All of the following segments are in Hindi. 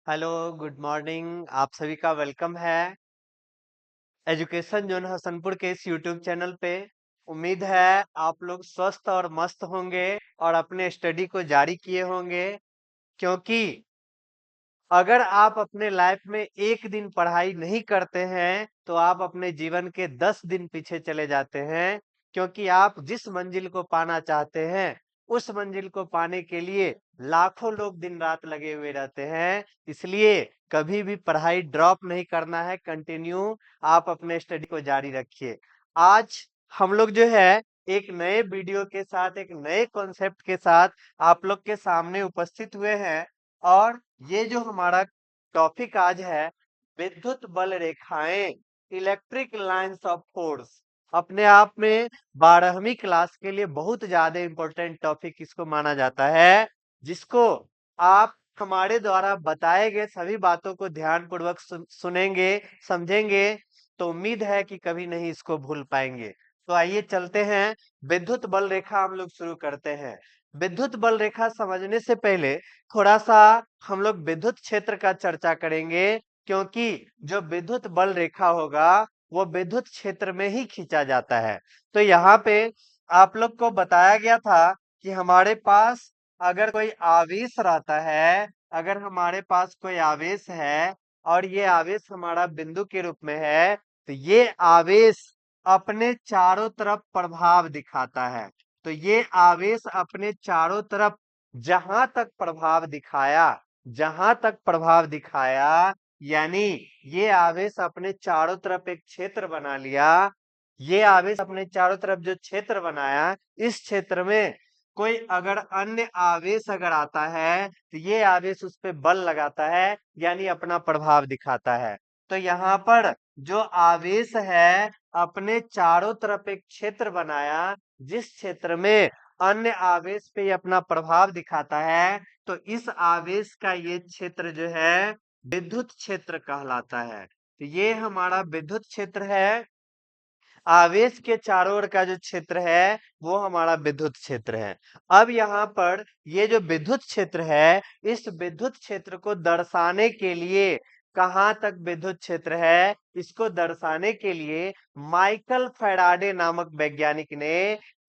Hello, good morning. आप सभी का वेलकम है एजुकेशन जोन हसनपुर के इस यूट्यूब चैनल पे। उम्मीद है आप लोग स्वस्थ और मस्त होंगे और अपने स्टडी को जारी किए होंगे, क्योंकि अगर आप अपने लाइफ में एक दिन पढ़ाई नहीं करते हैं तो आप अपने जीवन के 10 दिन पीछे चले जाते हैं। क्योंकि आप जिस मंजिल को पाना चाहते हैं उस मंजिल को पाने के लिए लाखों लोग दिन रात लगे हुए रहते हैं। इसलिए कभी भी पढ़ाई ड्रॉप नहीं करना है, कंटिन्यू आप अपने स्टडी को जारी रखिए। आज हम लोग जो है एक नए वीडियो के साथ, एक नए कॉन्सेप्ट के साथ आप लोग के सामने उपस्थित हुए हैं। और ये जो हमारा टॉपिक आज है, विद्युत बल रेखाएं, इलेक्ट्रिक लाइंस ऑफ फोर्स, अपने आप में 12वीं क्लास के लिए बहुत ज्यादा इंपॉर्टेंट टॉपिक इसको माना जाता है, जिसको आप हमारे द्वारा बताए गए सभी बातों को ध्यान पूर्वक सुनेंगे, समझेंगे, तो उम्मीद है कि कभी नहीं इसको भूल पाएंगे। तो आइए चलते हैं, विद्युत बल रेखा हम लोग शुरू करते हैं। विद्युत बल रेखा समझने से पहले थोड़ा सा हम लोग विद्युत क्षेत्र का चर्चा करेंगे, क्योंकि जो विद्युत बल रेखा होगा वो विद्युत क्षेत्र में ही खींचा जाता है। तो यहाँ पे आप लोग को बताया गया था कि हमारे पास अगर कोई आवेश रहता है, अगर हमारे पास कोई आवेश है और ये आवेश हमारा बिंदु के रूप में है, तो ये आवेश अपने चारों तरफ प्रभाव दिखाता है। तो ये आवेश अपने चारों तरफ जहां तक प्रभाव दिखाया, यानी ये आवेश अपने चारों तरफ एक क्षेत्र बना लिया। ये आवेश अपने चारों तरफ जो क्षेत्र बनाया, इस क्षेत्र में कोई अगर अन्य आवेश अगर आता है तो ये आवेश उस पे बल लगाता है, यानी अपना प्रभाव दिखाता है। तो यहाँ पर जो आवेश है अपने चारों तरफ एक क्षेत्र बनाया, जिस क्षेत्र में अन्य आवेश पे ये अपना प्रभाव दिखाता है, तो इस आवेश का ये क्षेत्र जो है विद्युत क्षेत्र कहलाता है। तो ये हमारा विद्युत क्षेत्र है। आवेश के चारों ओर का जो क्षेत्र है वो हमारा विद्युत क्षेत्र है। अब यहाँ पर ये जो विद्युत क्षेत्र है, इस विद्युत क्षेत्र को दर्शाने के लिए, कहाँ तक विद्युत क्षेत्र है इसको दर्शाने के लिए माइकल फैराडे नामक वैज्ञानिक ने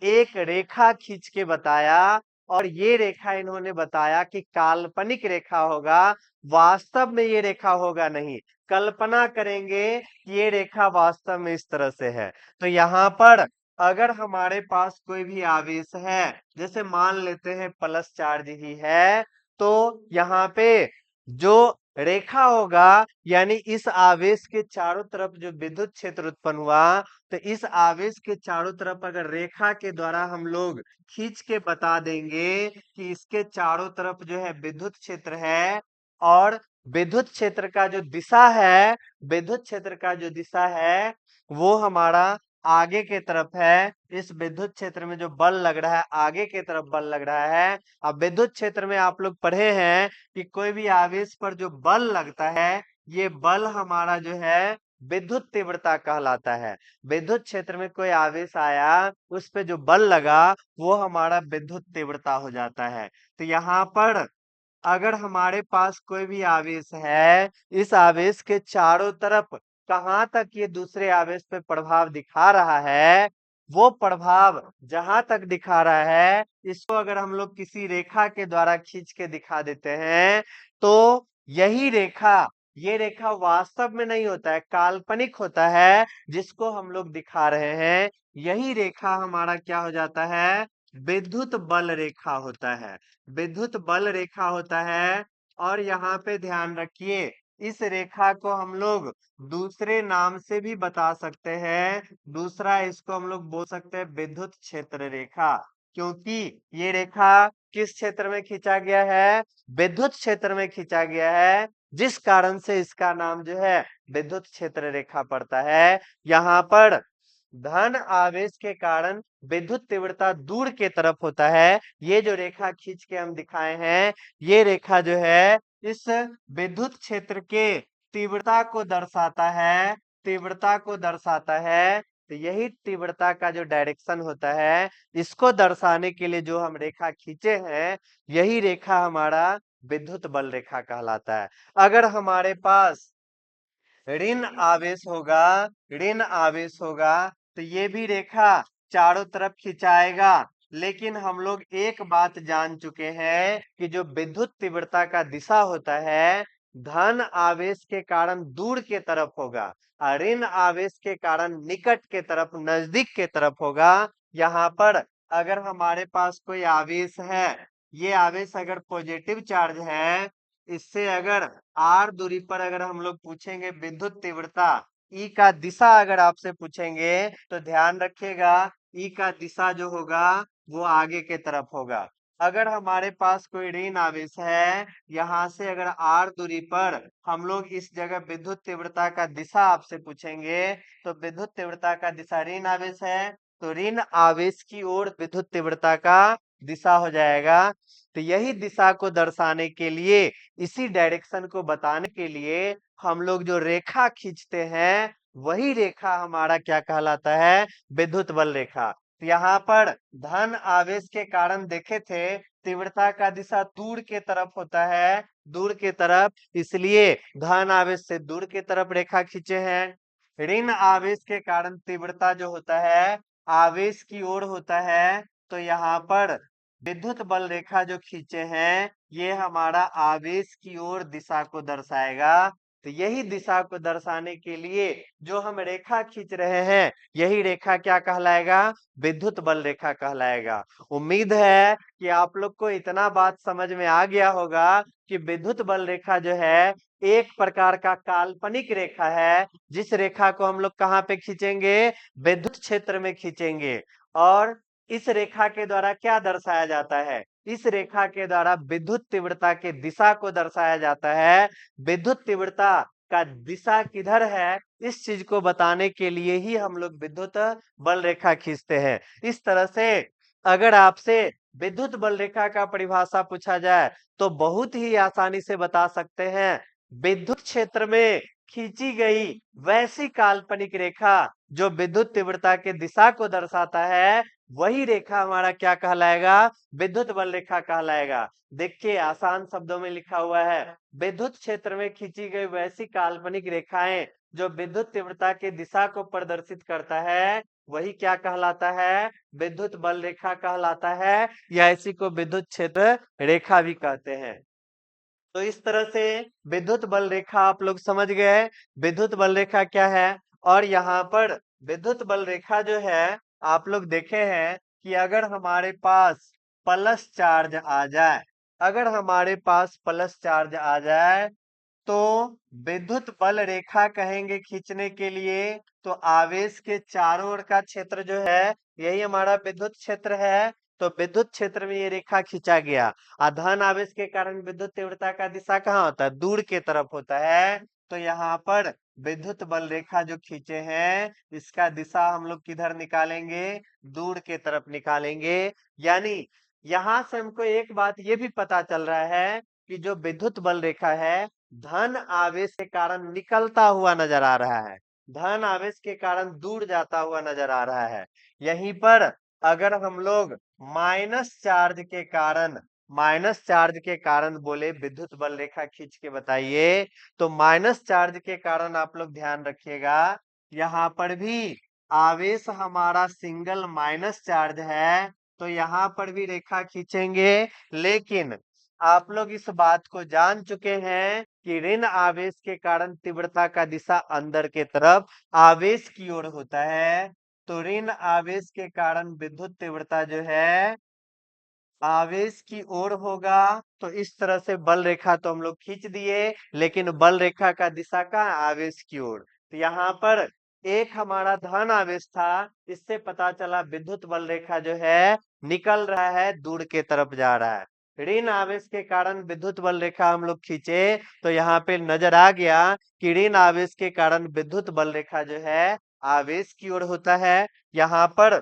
एक रेखा खींच के बताया। और ये रेखा इन्होंने बताया कि काल्पनिक रेखा होगा, वास्तव में ये रेखा होगा नहीं। कल्पना करेंगे कि ये रेखा वास्तव में इस तरह से है। तो यहाँ पर अगर हमारे पास कोई भी आवेश है, जैसे मान लेते हैं प्लस चार्ज ही है, तो यहाँ पे जो रेखा होगा, यानी इस आवेश के चारों तरफ जो विद्युत क्षेत्र उत्पन्न हुआ, तो इस आवेश के चारों तरफ अगर रेखा के द्वारा हम लोग खींच के बता देंगे कि इसके चारों तरफ जो है विद्युत क्षेत्र है, और विद्युत क्षेत्र का जो दिशा है, विद्युत क्षेत्र का जो दिशा है वो हमारा आगे के तरफ है। इस विद्युत क्षेत्र में जो बल लग रहा है आगे के तरफ बल लग रहा है। अब विद्युत क्षेत्र में आप लोग पढ़े हैं कि कोई भी आवेश पर जो बल लगता है, ये बल हमारा जो है विद्युत तीव्रता कहलाता है। विद्युत क्षेत्र में कोई आवेश आया, उस पे जो बल लगा वो हमारा विद्युत तीव्रता हो जाता है। तो यहाँ पर अगर हमारे पास कोई भी आवेश है, इस आवेश के चारों तरफ कहाँ तक ये दूसरे आवेश पे प्रभाव दिखा रहा है, वो प्रभाव जहां तक दिखा रहा है, इसको अगर हम लोग किसी रेखा के द्वारा खींच के दिखा देते हैं, तो यही रेखा, ये रेखा वास्तव में नहीं होता है, काल्पनिक होता है, जिसको हम लोग दिखा रहे हैं। यही रेखा हमारा क्या हो जाता है, विद्युत बल रेखा होता है। विद्युत बल रेखा होता है। और यहाँ पे ध्यान रखिए, इस रेखा को हम लोग दूसरे नाम से भी बता सकते हैं। दूसरा इसको हम लोग बोल सकते हैं विद्युत क्षेत्र रेखा, क्योंकि ये रेखा किस क्षेत्र में खींचा गया है, विद्युत क्षेत्र में खींचा गया है, जिस कारण से इसका नाम जो है विद्युत क्षेत्र रेखा पड़ता है। यहाँ पर धन आवेश के कारण विद्युत तीव्रता दूर के तरफ होता है। ये जो रेखा खींच के हम दिखाए हैं, ये रेखा जो है इस विद्युत क्षेत्र के तीव्रता को दर्शाता है, तीव्रता को दर्शाता है। तो यही तीव्रता का जो डायरेक्शन होता है, इसको दर्शाने के लिए जो हम रेखा खींचे हैं, यही रेखा हमारा विद्युत बल रेखा कहलाता है। अगर हमारे पास ऋण आवेश होगा, ऋण आवेश होगा, तो ये भी रेखा चारों तरफ खिंचाएगा। लेकिन हम लोग एक बात जान चुके हैं कि जो विद्युत तीव्रता का दिशा होता है, धन आवेश के कारण दूर के तरफ होगा और ऋण आवेश के कारण निकट के तरफ, नजदीक के तरफ होगा। यहाँ पर अगर हमारे पास कोई आवेश है, ये आवेश अगर पॉजिटिव चार्ज है, इससे अगर आर दूरी पर अगर हम लोग पूछेंगे विद्युत तीव्रता ई का दिशा, अगर आपसे पूछेंगे तो ध्यान रखिएगा ई का दिशा जो होगा वो आगे के तरफ होगा। अगर हमारे पास कोई ऋण आवेश है, यहाँ से अगर आर दूरी पर हम लोग इस जगह विद्युत तीव्रता का दिशा आपसे पूछेंगे, तो विद्युत तीव्रता का दिशा ऋण आवेश है, तो ऋण आवेश की ओर विद्युत तीव्रता का दिशा हो जाएगा। तो यही दिशा को दर्शाने के लिए, इसी डायरेक्शन को बताने के लिए हम लोग जो रेखा खींचते हैं, वही रेखा हमारा क्या कहलाता है, विद्युत बल रेखा। तो यहाँ पर धन आवेश के कारण देखे थे तीव्रता का दिशा दूर के तरफ होता है, दूर के तरफ, इसलिए धन आवेश से दूर के तरफ रेखा खींचे हैं। ऋण आवेश के कारण तीव्रता जो होता है आवेश की ओर होता है, तो यहाँ पर विद्युत बल रेखा जो खींचे हैं ये हमारा आवेश की ओर दिशा को दर्शाएगा। तो यही दिशा को दर्शाने के लिए जो हम रेखा खींच रहे हैं, यही रेखा क्या कहलाएगा, विद्युत बल रेखा कहलाएगा। उम्मीद है कि आप लोग को इतना बात समझ में आ गया होगा कि विद्युत बल रेखा जो है एक प्रकार का काल्पनिक रेखा है, जिस रेखा को हम लोग कहाँ पे खींचेंगे, विद्युत क्षेत्र में खींचेंगे। और इस रेखा के द्वारा क्या दर्शाया जाता है, इस रेखा के द्वारा विद्युत तीव्रता के दिशा को दर्शाया जाता है। विद्युत तीव्रता का दिशा किधर है, इस चीज को बताने के लिए ही हम लोग विद्युत बल रेखा खींचते हैं। इस तरह से अगर आपसे विद्युत बल रेखा का परिभाषा पूछा जाए तो बहुत ही आसानी से बता सकते हैं, विद्युत क्षेत्र में खींची गई वैसी काल्पनिक रेखा जो विद्युत तीव्रता के दिशा को दर्शाता है, वही रेखा हमारा क्या कहलाएगा, विद्युत बल रेखा कहलाएगा। देखिए आसान शब्दों में लिखा हुआ है, विद्युत क्षेत्र में खींची गई वैसी काल्पनिक रेखाएं जो विद्युत तीव्रता की दिशा को प्रदर्शित करता है, वही क्या कहलाता है, विद्युत बल रेखा कहलाता है, या इसी को विद्युत क्षेत्र रेखा भी कहते हैं। तो इस तरह से विद्युत बल रेखा आप लोग समझ गए, विद्युत बल रेखा क्या है। और यहाँ पर विद्युत बल रेखा जो है, आप लोग देखे हैं कि अगर हमारे पास प्लस चार्ज आ जाए, अगर हमारे पास प्लस चार्ज आ जाए, तो विद्युत बल रेखा कहेंगे खींचने के लिए, तो आवेश के चारों ओर का क्षेत्र जो है यही हमारा विद्युत क्षेत्र है। तो विद्युत क्षेत्र में ये रेखा खींचा गया। धन आवेश के कारण विद्युत तीव्रता का दिशा कहाँ होता है, दूर के तरफ होता है। तो यहाँ पर विद्युत बल रेखा जो खींचे हैं, इसका दिशा हम लोग किधर निकालेंगे, दूर के तरफ निकालेंगे। यानी यहाँ से हमको एक बात ये भी पता चल रहा है कि जो विद्युत बल रेखा है, धन आवेश के कारण निकलता हुआ नजर आ रहा है, धन आवेश के कारण दूर जाता हुआ नजर आ रहा है। यहीं पर अगर हम लोग माइनस चार्ज के कारण, माइनस चार्ज के कारण बोले विद्युत बल रेखा खींच के बताइए, तो माइनस चार्ज के कारण आप लोग ध्यान रखिएगा, यहाँ पर भी आवेश हमारा सिंगल माइनस चार्ज है, तो यहाँ पर भी रेखा खींचेंगे। लेकिन आप लोग इस बात को जान चुके हैं कि ऋण आवेश के कारण तीव्रता का दिशा अंदर के तरफ आवेश की ओर होता है। तो ऋण आवेश के कारण विद्युत तीव्रता जो है आवेश की ओर होगा। तो इस तरह से बल रेखा तो हम लोग खींच दिए, लेकिन बल रेखा का दिशा का आवेश की ओर। तो यहाँ पर एक हमारा धन आवेश था, इससे पता चला विद्युत बल रेखा जो है निकल रहा है, दूर के तरफ जा रहा है। ऋण आवेश के कारण विद्युत बल रेखा हम लोग खींचे, तो यहाँ पे नजर आ गया कि ऋण आवेश के कारण विद्युत बल रेखा जो है आवेश की ओर होता है। यहाँ पर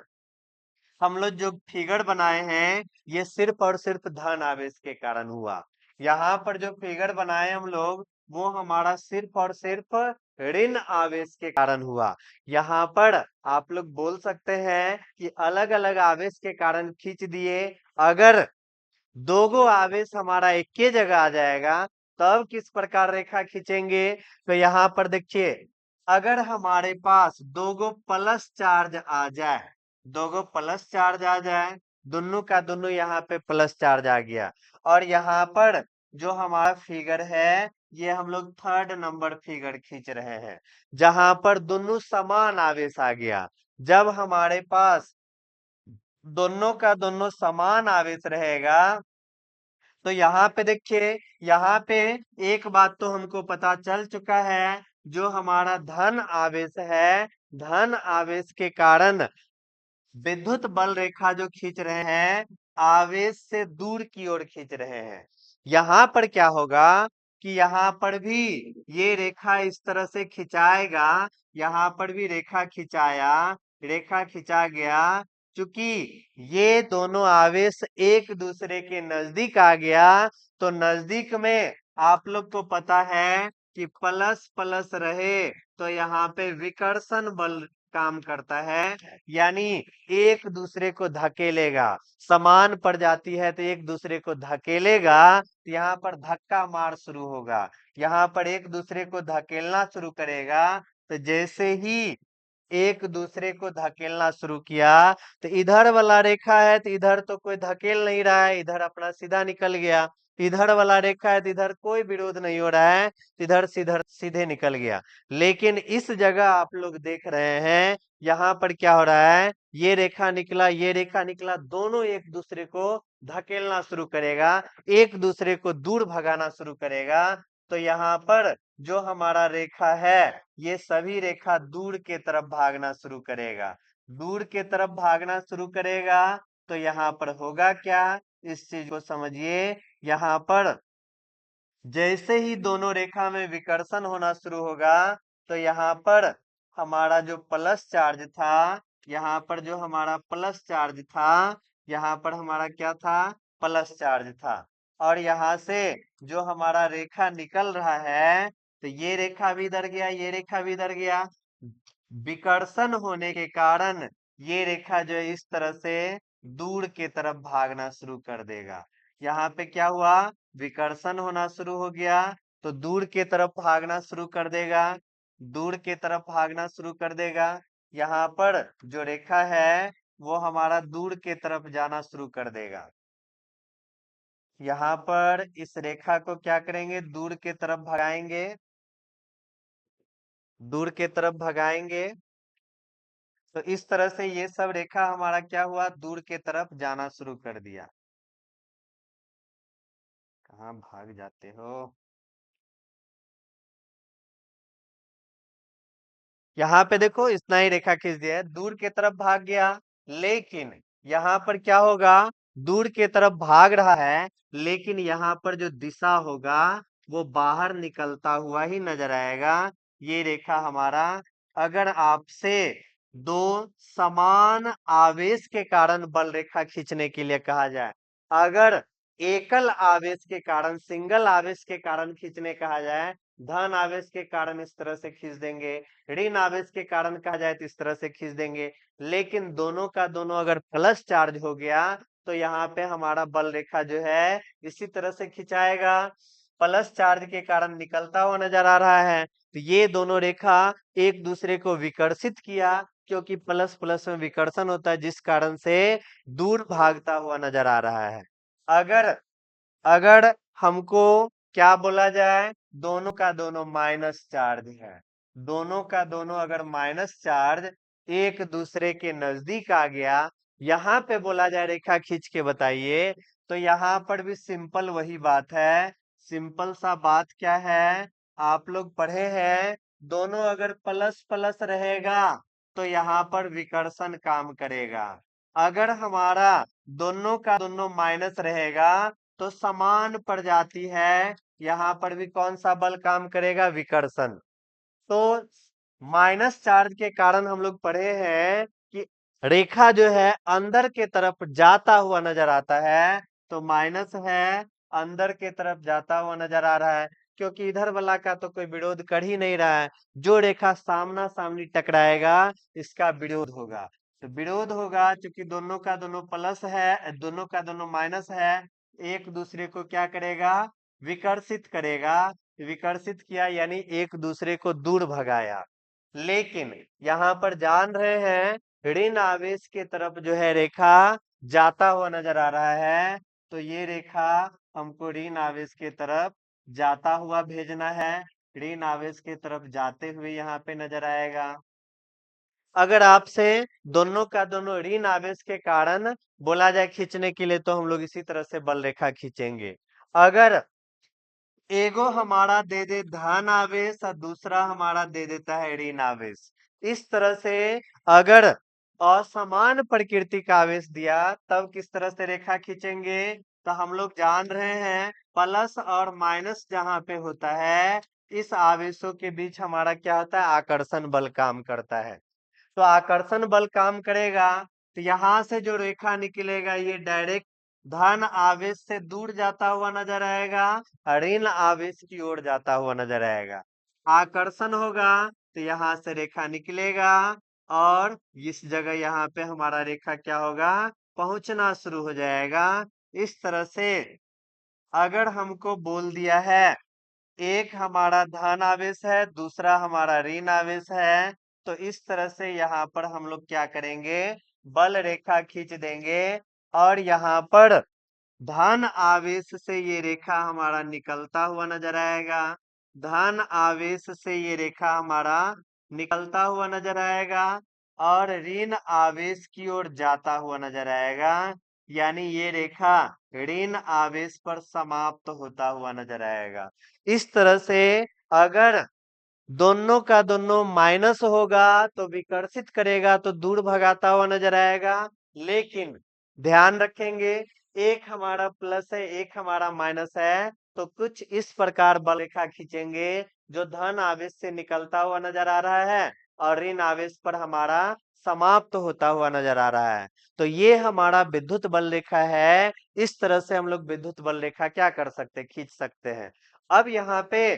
हम लोग जो फिगर बनाए हैं, ये सिर्फ और सिर्फ धन आवेश के कारण हुआ। यहाँ पर जो फिगर बनाए हम लोग, वो हमारा सिर्फ और सिर्फ ऋण आवेश के कारण हुआ। यहाँ पर आप लोग बोल सकते हैं कि अलग अलग आवेश के कारण खींच दिए। अगर दोगो आवेश हमारा एक के जगह आ जाएगा, तब किस प्रकार रेखा खींचेंगे? तो यहाँ पर देखिए, अगर हमारे पास दोगो प्लस चार्ज आ जाए, दोगो प्लस चार्ज आ जाए, दोनों का दोनों यहाँ पे प्लस चार्ज आ गया, और यहाँ पर जो हमारा फिगर है ये हम लोग थर्ड नंबर फिगर खींच रहे हैं, जहां पर दोनों समान आवेश आ गया। जब हमारे पास दोनों का दोनों समान आवेश रहेगा, तो यहाँ पे देखिए, यहाँ पे एक बात तो हमको पता चल चुका है, जो हमारा धन आवेश है, धन आवेश के कारण विद्युत बल रेखा जो खींच रहे हैं, आवेश से दूर की ओर खींच रहे हैं। यहाँ पर क्या होगा कि यहाँ पर भी ये रेखा इस तरह से खिंचाएगा, यहाँ पर भी रेखा खिंचाया, रेखा खिंचा गया, चूंकि ये दोनों आवेश एक दूसरे के नजदीक आ गया, तो नजदीक में आप लोग को पता है कि प्लस प्लस रहे तो यहाँ पे विकर्षण बल काम करता है, यानी एक दूसरे को धकेलेगा, समान पड़ जाती है तो एक दूसरे को धकेलेगा, तो यहाँ पर धक्का मार शुरू होगा, यहाँ पर एक दूसरे को धकेलना शुरू करेगा। तो जैसे ही एक दूसरे को धकेलना शुरू किया, तो इधर वाला रेखा है तो इधर तो कोई धकेल नहीं रहा है, इधर अपना सीधा निकल गया, इधर वाला रेखा है तो इधर कोई विरोध नहीं हो रहा है, इधर सीधे निकल गया। लेकिन इस जगह आप लोग देख रहे हैं, यहाँ पर क्या हो रहा है, ये रेखा निकला, ये रेखा निकला, दोनों एक दूसरे को धकेलना शुरू करेगा, एक दूसरे को दूर भगाना शुरू करेगा। तो यहाँ पर जो हमारा रेखा है, ये सभी रेखा दूर के तरफ भागना शुरू करेगा, दूर के तरफ भागना शुरू करेगा। तो यहाँ पर होगा क्या, इस चीज को समझिए। यहाँ पर जैसे ही दोनों रेखा में विकर्षण होना शुरू होगा, तो यहाँ पर हमारा जो प्लस चार्ज था, यहाँ पर जो हमारा प्लस चार्ज था, यहाँ पर हमारा क्या था, प्लस चार्ज था, और यहाँ से जो हमारा रेखा निकल रहा है, तो ये रेखा भी इधर गया, ये रेखा भी इधर गया, विकर्षण होने के कारण ये रेखा जो है इस तरह से दूर के तरफ भागना शुरू कर देगा। यहाँ पे क्या हुआ, विकर्षण होना शुरू हो गया, तो दूर के तरफ भागना शुरू कर देगा, दूर के तरफ भागना शुरू कर देगा। यहाँ पर जो रेखा है वो हमारा दूर के तरफ जाना शुरू कर देगा। यहाँ पर इस रेखा को क्या करेंगे, दूर के तरफ भगाएंगे, दूर के तरफ भगाएंगे। तो इस तरह से ये सब रेखा हमारा क्या हुआ, दूर के तरफ जाना शुरू कर दिया। कहाँ भाग जाते हो? यहाँ पे देखो, इतना ही रेखा खींच दिया है, दूर के तरफ भाग गया, लेकिन यहाँ पर क्या होगा, दूर के तरफ भाग रहा है, लेकिन यहाँ पर जो दिशा होगा वो बाहर निकलता हुआ ही नजर आएगा। ये रेखा हमारा, अगर आपसे दो समान आवेश के कारण बल रेखा खींचने के लिए कहा जाए, अगर एकल आवेश के कारण, सिंगल आवेश के कारण खींचने कहा जाए, धन आवेश के कारण इस तरह से खींच देंगे, ऋण आवेश के कारण कहा जाए तो इस तरह से खींच देंगे। लेकिन दोनों का दोनों अगर प्लस चार्ज हो गया, तो यहाँ पे हमारा बल रेखा जो है इसी तरह से खिंचाएगा, प्लस चार्ज के कारण निकलता हुआ नजर आ रहा है। तो ये दोनों रेखा एक दूसरे को विकर्षित किया, क्योंकि प्लस प्लस में विकर्षण होता है, जिस कारण से दूर भागता हुआ नजर आ रहा है। अगर अगर हमको क्या बोला जाए, दोनों का दोनों माइनस चार्ज है, दोनों का दोनों अगर माइनस चार्ज एक दूसरे के नजदीक आ गया, यहाँ पे बोला जाए रेखा खींच के बताइए, तो यहाँ पर भी सिंपल वही बात है। सिंपल सा बात क्या है, आप लोग पढ़े हैं, दोनों अगर प्लस प्लस रहेगा तो यहाँ पर विकर्षण काम करेगा, अगर हमारा दोनों का दोनों माइनस रहेगा तो समान पड़ जाती है, यहाँ पर भी कौन सा बल काम करेगा, विकर्षण। तो माइनस चार्ज के कारण हम लोग पढ़े हैं कि रेखा जो है अंदर के तरफ जाता हुआ नजर आता है, तो माइनस है, अंदर के तरफ जाता हुआ नजर आ रहा है, क्योंकि इधर वाला का तो कोई विरोध कर ही नहीं रहा है, जो रेखा सामना सामनी टकराएगा इसका विरोध होगा। तो विरोध होगा, क्योंकि दोनों का दोनों प्लस है, दोनों का दोनों माइनस है, एक दूसरे को क्या करेगा, विकर्षित करेगा। विकर्षित किया यानी एक दूसरे को दूर भगाया। लेकिन यहाँ पर जान रहे हैं ऋण आवेश के तरफ जो है रेखा जाता हुआ नजर आ रहा है, तो ये रेखा हमको ऋण आवेश के तरफ जाता हुआ भेजना है। ऋण आवेश के तरफ जाते हुए यहाँ पे नजर आएगा। अगर आपसे दोनों का दोनों ऋण आवेश के कारण बोला जाए खींचने के लिए, तो हम लोग इसी तरह से बल रेखा खींचेंगे। अगर एगो हमारा दे दे धन आवेश और दूसरा हमारा दे देता है ऋण आवेश, इस तरह से अगर असमान प्रकृति का आवेश दिया तब किस तरह से रेखा खींचेंगे। तो हम लोग जान रहे हैं प्लस और माइनस जहां पे होता है, इस आवेशों के बीच हमारा क्या होता है, आकर्षण बल काम करता है। तो आकर्षण बल काम करेगा, तो यहां से जो रेखा निकलेगा ये डायरेक्ट धन आवेश से दूर जाता हुआ नजर आएगा, ऋण आवेश की ओर जाता हुआ नजर आएगा। आकर्षण होगा तो यहाँ से रेखा निकलेगा और इस जगह यहाँ पे हमारा रेखा क्या होगा, पहुंचना शुरू हो जाएगा। इस तरह से अगर हमको बोल दिया है एक हमारा धन आवेश है, दूसरा हमारा ऋण आवेश है, तो इस तरह से यहाँ पर हम लोग क्या करेंगे, बल रेखा खींच देंगे। और यहाँ पर धन आवेश से ये रेखा हमारा निकलता हुआ नजर आएगा। धन आवेश से ये रेखा हमारा निकलता हुआ नजर आएगा और ऋण आवेश की ओर जाता हुआ नजर आएगा। यानी ये रेखा ऋण आवेश पर समाप्त होता हुआ नजर आएगा। इस तरह से अगर दोनों का दोनों माइनस होगा तो विकर्षित करेगा, तो दूर भगाता हुआ नजर आएगा। लेकिन ध्यान रखेंगे एक हमारा प्लस है एक हमारा माइनस है, तो कुछ इस प्रकार बल रेखा खींचेंगे जो धन आवेश से निकलता हुआ नजर आ रहा है और ऋण आवेश पर हमारा समाप्त होता हुआ नजर आ रहा है। तो ये हमारा विद्युत बल रेखा है। इस तरह से हम लोग विद्युत बल रेखा क्या कर सकते हैं, खींच सकते हैं। अब यहाँ पे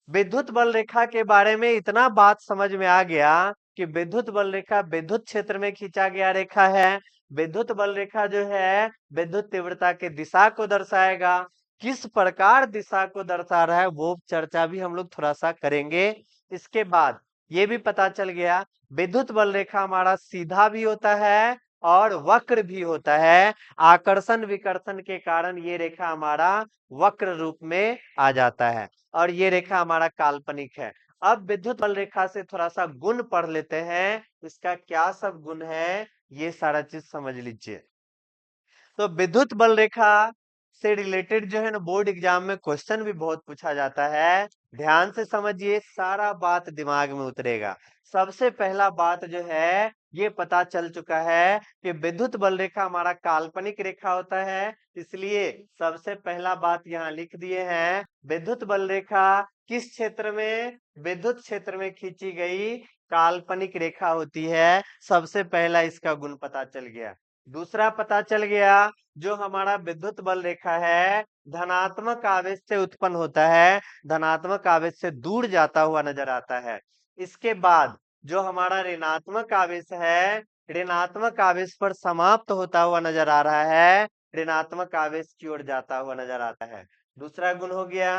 विद्युत बल रेखा के बारे में इतना बात समझ में आ गया कि विद्युत बल रेखा विद्युत क्षेत्र में खींचा गया रेखा है। विद्युत बल रेखा जो है विद्युत तीव्रता के दिशा को दर्शाएगा। किस प्रकार दिशा को दर्शा रहा है वो चर्चा भी हम लोग थोड़ा सा करेंगे। इसके बाद ये भी पता चल गया विद्युत बल रेखा हमारा सीधा भी होता है और वक्र भी होता है। आकर्षण विकर्षण के कारण ये रेखा हमारा वक्र रूप में आ जाता है और ये रेखा हमारा काल्पनिक है। अब विद्युत बल रेखा से थोड़ा सा गुण पढ़ लेते हैं, इसका क्या सब गुण है ये सारा चीज समझ लीजिए। तो विद्युत बल रेखा से रिलेटेड जो है ना बोर्ड एग्जाम में क्वेश्चन भी बहुत पूछा जाता है। ध्यान से समझिए, सारा बात दिमाग में उतरेगा। सबसे पहला बात जो है ये पता चल चुका है कि विद्युत बल रेखा हमारा काल्पनिक रेखा होता है, इसलिए सबसे पहला बात यहाँ लिख दिए हैं विद्युत बल रेखा किस क्षेत्र में, विद्युत क्षेत्र में खींची गई काल्पनिक रेखा होती है। सबसे पहला इसका गुण पता चल गया। दूसरा पता चल गया जो हमारा विद्युत बल रेखा है धनात्मक आवेश से उत्पन्न होता है, धनात्मक आवेश से दूर जाता हुआ नजर आता है। इसके बाद जो हमारा ऋणात्मक आवेश है, ऋणात्मक आवेश पर समाप्त होता हुआ नजर आ रहा है, ऋणात्मक आवेश की ओर जाता हुआ नजर आता है। दूसरा गुण हो गया।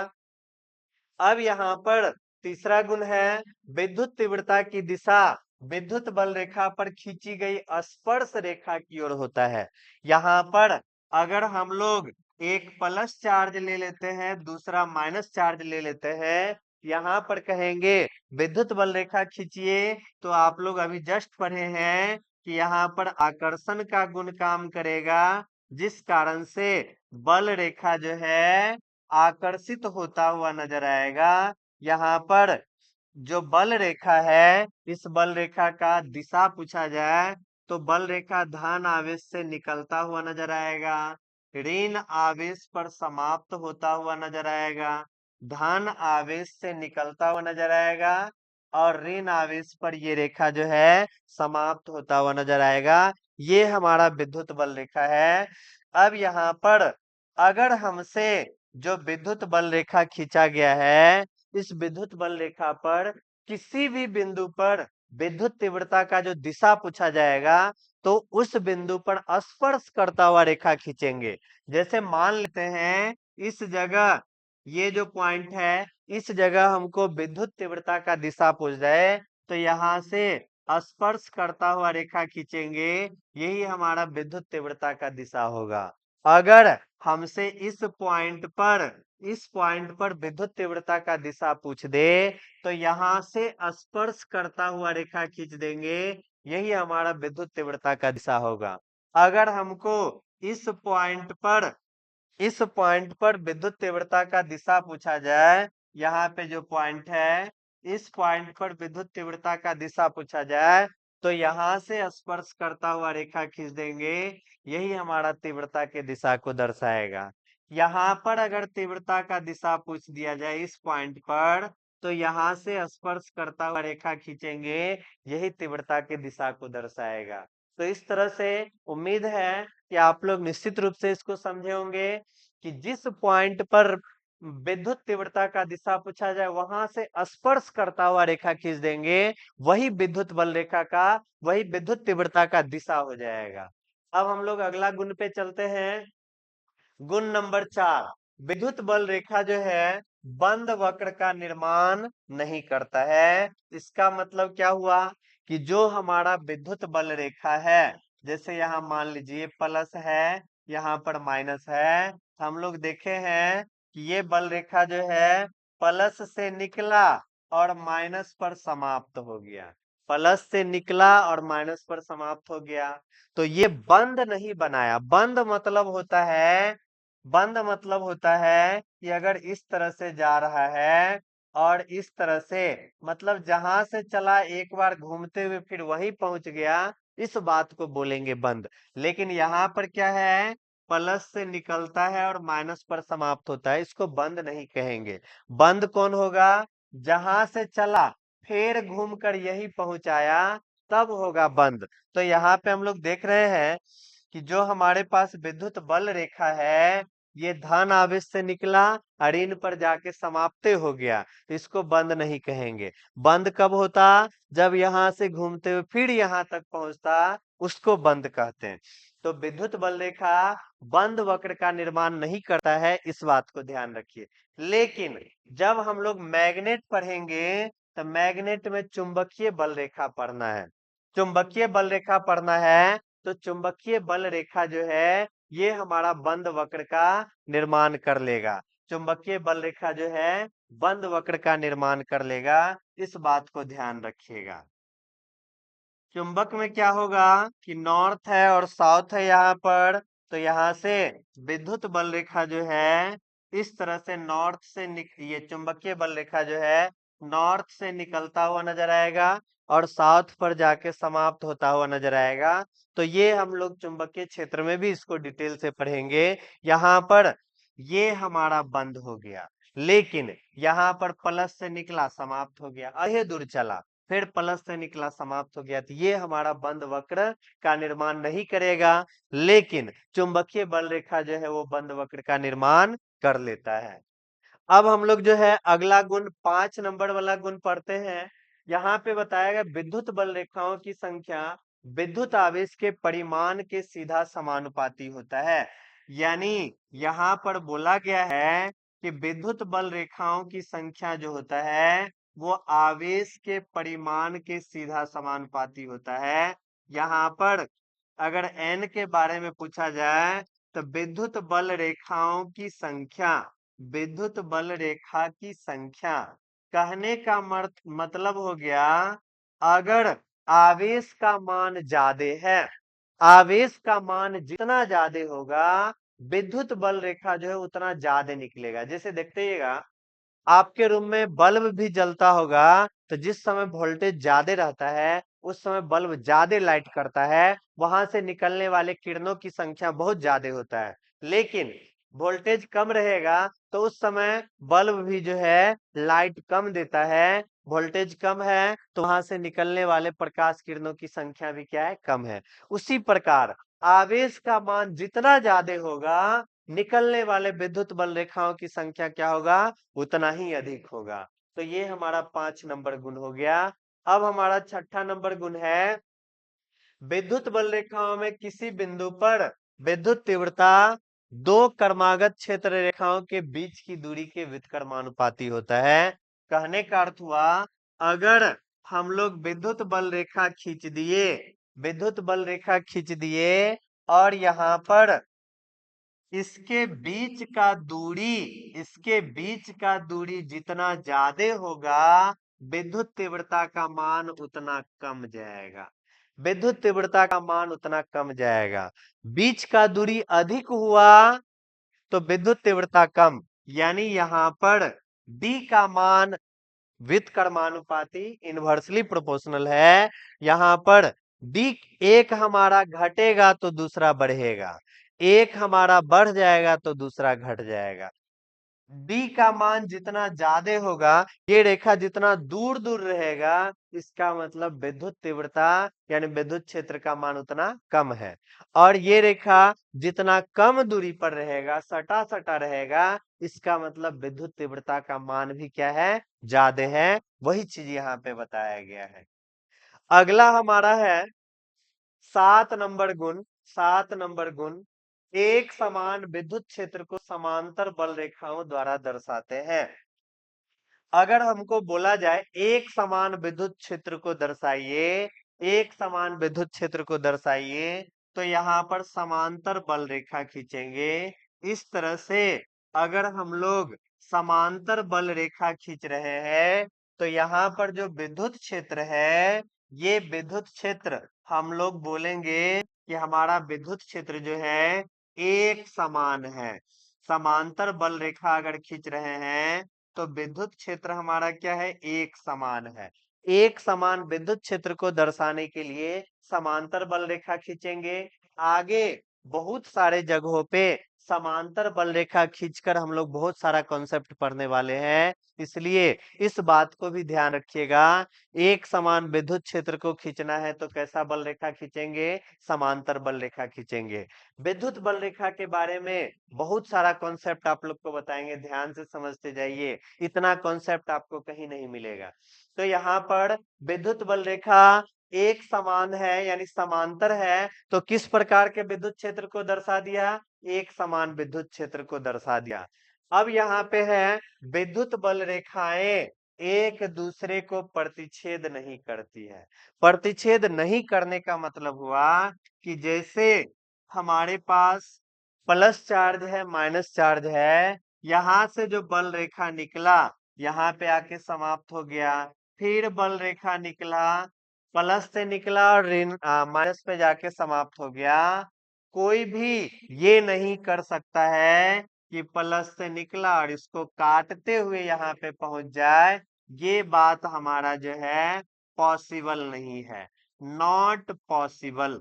अब यहाँ पर तीसरा गुण है विद्युत तीव्रता की दिशा विद्युत बल रेखा पर खींची गई स्पर्श रेखा की ओर होता है। यहाँ पर अगर हम लोग एक प्लस चार्ज ले लेते हैं दूसरा माइनस चार्ज ले लेते हैं, यहाँ पर कहेंगे विद्युत बल रेखा खींचिए, तो आप लोग अभी जस्ट पढ़े हैं कि यहाँ पर आकर्षण का गुण काम करेगा, जिस कारण से बल रेखा जो है आकर्षित होता हुआ नजर आएगा। यहाँ पर जो बल रेखा है इस बल रेखा का दिशा पूछा जाए तो बल रेखा धन आवेश से निकलता हुआ नजर आएगा, ऋण आवेश पर समाप्त होता हुआ नजर आएगा, धन आवेश से निकलता हुआ नजर आएगा और ऋण आवेश पर ये रेखा जो है समाप्त होता हुआ नजर आएगा। ये हमारा विद्युत बल रेखा है। अब यहाँ पर अगर हमसे जो विद्युत बल रेखा खींचा गया है, इस विद्युत बल रेखा पर किसी भी बिंदु पर विद्युत तीव्रता का जो दिशा पूछा जाएगा तो उस बिंदु पर स्पर्श करता हुआ रेखा खींचेंगे। जैसे मान लेते हैं इस जगह ये जो पॉइंट है, इस जगह हमको विद्युत तीव्रता का दिशा पूछ जाए, तो यहाँ से स्पर्श करता हुआ रेखा खींचेंगे, यही हमारा विद्युत तीव्रता का दिशा होगा। अगर हमसे इस पॉइंट पर विद्युत तीव्रता का दिशा पूछ दे, तो यहाँ से स्पर्श करता हुआ रेखा खींच देंगे, यही हमारा विद्युत तीव्रता का दिशा होगा। अगर हमको इस पॉइंट पर विद्युत तीव्रता का दिशा पूछा जाए, यहाँ पे जो पॉइंट है, इस पॉइंट पर विद्युत तीव्रता का दिशा पूछा जाए, तो यहाँ से स्पर्श करता हुआ रेखा खींच देंगे, यही हमारा तीव्रता के दिशा को दर्शाएगा। यहाँ पर अगर तीव्रता का दिशा पूछ दिया जाए इस पॉइंट पर, तो यहाँ से स्पर्श करता हुआ रेखा खींचेंगे, यही तीव्रता की दिशा को दर्शाएगा। तो इस तरह से उम्मीद है कि आप लोग निश्चित रूप से इसको समझे होंगे कि जिस पॉइंट पर विद्युत तीव्रता का दिशा पूछा जाए, वहां से स्पर्श करता हुआ रेखा खींच देंगे, वही विद्युत तीव्रता का दिशा हो जाएगा। अब हम लोग अगला गुण पे चलते हैं। गुण नंबर 4, विद्युत बल रेखा जो है बंद वक्र का निर्माण नहीं करता है। इसका मतलब क्या हुआ कि जो हमारा विद्युत बल रेखा है, जैसे यहाँ मान लीजिए प्लस है, यहाँ पर माइनस है, हम लोग देखे हैं कि ये बल रेखा जो है प्लस से निकला और माइनस पर समाप्त हो गया, प्लस से निकला और माइनस पर समाप्त हो गया। तो ये बंद मतलब होता है कि अगर इस तरह से जा रहा है और इस तरह से, मतलब जहां से चला एक बार घूमते हुए फिर वहीं पहुंच गया, इस बात को बोलेंगे बंद। लेकिन यहाँ पर क्या है, प्लस से निकलता है और माइनस पर समाप्त होता है, इसको बंद नहीं कहेंगे। बंद कौन होगा, जहां से चला फिर घूमकर यही पहुंचाया, तब होगा बंद। तो यहाँ पे हम लोग देख रहे हैं कि जो हमारे पास विद्युत बल रेखा है, ये धन आवेश से निकला और ऋण पर जाके समाप्त हो गया, तो इसको बंद नहीं कहेंगे। बंद कब होता, जब यहां से घूमते हुए फिर यहां तक पहुंचता, उसको बंद कहते हैं। तो विद्युत बल रेखा बंद वक्र का निर्माण नहीं करता है, इस बात को ध्यान रखिए। लेकिन जब हम लोग मैग्नेट पढ़ेंगे, तो मैग्नेट में चुंबकीय बल रेखा पढ़ना है। चुंबकीय बल रेखा पढ़ना है, तो चुंबकीय बल रेखा जो है ये हमारा बंद वक्र का निर्माण कर लेगा। चुंबकीय बल रेखा जो है बंद वक्र का निर्माण कर लेगा, इस बात को ध्यान रखिएगा। चुंबक में क्या होगा कि नॉर्थ है और साउथ है यहाँ पर, तो यहाँ से विद्युत बल रेखा जो है इस तरह से ये चुंबकीय बल रेखा जो है नॉर्थ से निकलता हुआ नजर आएगा और साउथ पर जाके समाप्त होता हुआ नजर आएगा। तो ये हम लोग चुंबकीय क्षेत्र में भी इसको डिटेल से पढ़ेंगे। यहाँ पर ये हमारा बंद हो गया, लेकिन यहाँ पर प्लस से निकला समाप्त हो गया, अहे दूर चला फिर प्लस से निकला समाप्त हो गया, तो ये हमारा बंद वक्र का निर्माण नहीं करेगा। लेकिन चुंबकीय बल रेखा जो है वो बंद वक्र का निर्माण कर लेता है। अब हम लोग जो है अगला गुण 5 नंबर वाला गुण पढ़ते हैं। यहाँ पे बताया गया विद्युत बल रेखाओं की संख्या विद्युत आवेश के परिमाण के सीधा समानुपाती होता है। यानी यहाँ पर बोला गया है कि विद्युत बल रेखाओं की संख्या जो होता है वो आवेश के परिमाण के सीधा समानुपाती होता है। यहाँ पर अगर n के बारे में पूछा जाए, तो विद्युत बल रेखा की संख्या कहने का मतलब हो गया, अगर आवेश का मान ज्यादा है, आवेश का मान जितना ज्यादा होगा, विद्युत बल रेखा जो है उतना ज्यादा निकलेगा। जैसे देखते आपके रूम में बल्ब भी जलता होगा, तो जिस समय वोल्टेज ज्यादा रहता है उस समय बल्ब ज्यादा लाइट करता है, वहां से निकलने वाले किरणों की संख्या बहुत ज्यादा होता है। लेकिन वोल्टेज कम रहेगा तो उस समय बल्ब भी जो है लाइट कम देता है। वोल्टेज कम है तो वहां से निकलने वाले प्रकाश किरणों की संख्या भी क्या है, कम है। उसी प्रकार आवेश का मान जितना ज्यादा होगा, निकलने वाले विद्युत बल रेखाओं की संख्या क्या होगा, उतना ही अधिक होगा। तो ये हमारा 5 नंबर गुण हो गया। अब हमारा 6ठा नंबर गुण है विद्युत बल रेखाओं में किसी बिंदु पर विद्युत तीव्रता दो क्रमागत क्षेत्र रेखाओं के बीच की दूरी के व्युत्क्रमानुपाती होता है। कहने का अर्थ हुआ, अगर हम लोग विद्युत बल रेखा खींच दिए, विद्युत बल रेखा खींच दिए और यहाँ पर इसके बीच का दूरी, इसके बीच का दूरी जितना ज्यादा होगा, विद्युत तीव्रता का मान उतना कम जाएगा, विद्युत तीव्रता का मान उतना कम जाएगा। बीच का दूरी अधिक हुआ तो विद्युत तीव्रता कम, यानी यहाँ पर D का मान व्युत्क्रमानुपाती इनवर्सली प्रोपोर्शनल है। यहाँ पर D एक हमारा घटेगा तो दूसरा बढ़ेगा, एक हमारा बढ़ जाएगा तो दूसरा घट जाएगा। D का मान जितना ज्यादा होगा, ये रेखा जितना दूर दूर रहेगा, इसका मतलब विद्युत तीव्रता यानी विद्युत क्षेत्र का मान उतना कम है। और ये रेखा जितना कम दूरी पर रहेगा, सटा सटा रहेगा, इसका मतलब विद्युत तीव्रता का मान भी क्या है, ज्यादा है। वही चीज यहाँ पे बताया गया है। अगला हमारा है 7 नंबर गुण। 7 नंबर गुण, एक समान विद्युत क्षेत्र को समांतर बल रेखाओं द्वारा दर्शाते हैं। अगर हमको बोला जाए एक समान विद्युत क्षेत्र को दर्शाइए, एक समान विद्युत क्षेत्र को दर्शाइए, तो यहाँ पर समांतर बल रेखा खींचेंगे इस तरह से। अगर हम लोग समांतर बल रेखा खींच रहे हैं, तो यहाँ पर जो विद्युत क्षेत्र है, ये विद्युत क्षेत्र हम लोग बोलेंगे कि हमारा विद्युत क्षेत्र जो है एक समान है। समांतर बल रेखा अगर खींच रहे हैं तो विद्युत क्षेत्र हमारा क्या है, एक समान है। एक समान विद्युत क्षेत्र को दर्शाने के लिए समांतर बल रेखा खींचेंगे। आगे बहुत सारे जगहों पे समांतर बल रेखा खींचकर हम लोग बहुत सारा कॉन्सेप्ट पढ़ने वाले हैं, इसलिए इस बात को भी ध्यान रखिएगा। एक समान विद्युत क्षेत्र को खींचना है तो कैसा बल रेखा खींचेंगे, समांतर बल रेखा खींचेंगे। विद्युत बल रेखा के बारे में बहुत सारा कॉन्सेप्ट आप लोग को बताएंगे, ध्यान से समझते जाइए, इतना कॉन्सेप्ट आपको कहीं नहीं मिलेगा। तो यहाँ पर विद्युत बल रेखा एक समान है यानी समांतर है, तो किस प्रकार के विद्युत क्षेत्र को दर्शा दिया, एक समान विद्युत क्षेत्र को दर्शा दिया। अब यहाँ पे है विद्युत बल रेखाएं एक दूसरे को प्रतिच्छेद नहीं करती है। प्रतिच्छेद नहीं करने का मतलब हुआ कि जैसे हमारे पास प्लस चार्ज है, माइनस चार्ज है, यहां से जो बल रेखा निकला यहाँ पे आके समाप्त हो गया, फिर बल रेखा निकला, प्लस से निकला और माइनस पे जाके समाप्त हो गया। कोई भी ये नहीं कर सकता है कि प्लस से निकला और इसको काटते हुए यहाँ पे पहुंच जाए। ये बात हमारा जो है पॉसिबल नहीं है, नॉट पॉसिबल।